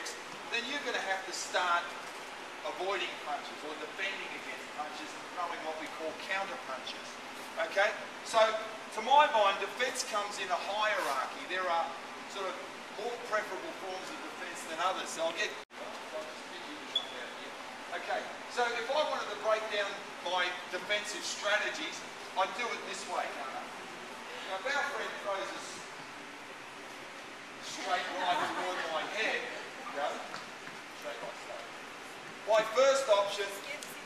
context, then you're going to have to start avoiding punches or defending against punches and throwing what we call counter punches. Okay? So, to my mind, defence comes in a hierarchy. There are sort of more preferable forms of defence than others. So I'll just get you to jump out here. Okay, so if I wanted to break down my defensive strategies, I'd do it this way. Now, if our friend throws a straight line toward my head, straight like so. My first option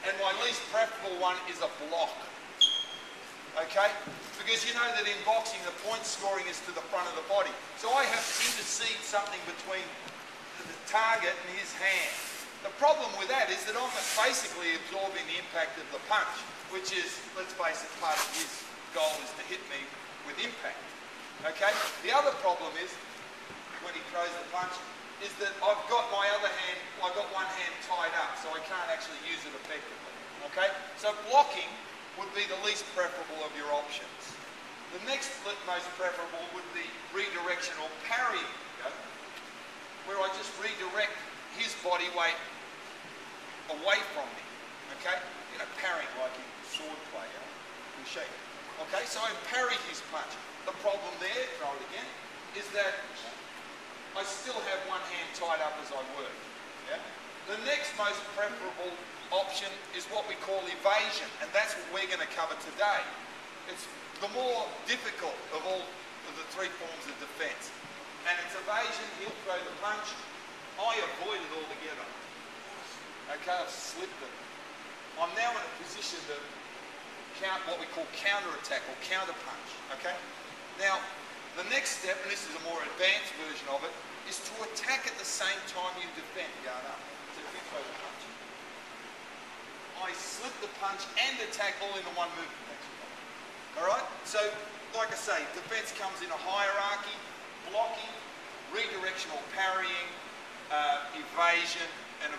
and my least preferable one is a block. Okay? Because you know that in boxing the point scoring is to the front of the body. So I have to intercede something between the target and his hand. The problem with that is that I'm basically absorbing the impact of the punch, which is, let's face it, part of his goal is to hit me with impact. Okay? The other problem is, when he throws the punch, is that I've got my other hand, I've got one hand tied up, so I can't actually use it effectively. Okay? So blocking would be the least preferable of your options. The next most preferable would be redirection or parrying, where I just redirect his body weight away from me, okay? You know, parrying like in sword play, in shape. Okay, so I parry his punch. The problem there, throw it again, is that I still have one hand tied up as I work. Yeah? The next most preferable option is what we call evasion, and that's what we're going to cover today. It's the more difficult of all of the three forms of defence. And it's evasion, he'll throw the punch, I avoid it altogether. Okay, I've slipped it. I'm now in a position to count what we call counter-attack or counter-punch. Okay? Now, the next step, and this is a more advanced version of it, is to attack at the same time you defend, going up. So if you throw the punch, I slip the punch and attack all into one movement. Alright? So, like I say, defence comes in a hierarchy, blocking, redirection or parrying, evasion, and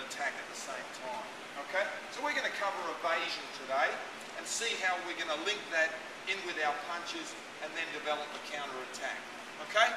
attack at the same time. Okay? So we're going to cover evasion today and see how we're going to link that in with our punches and then develop a counter-attack. Okay?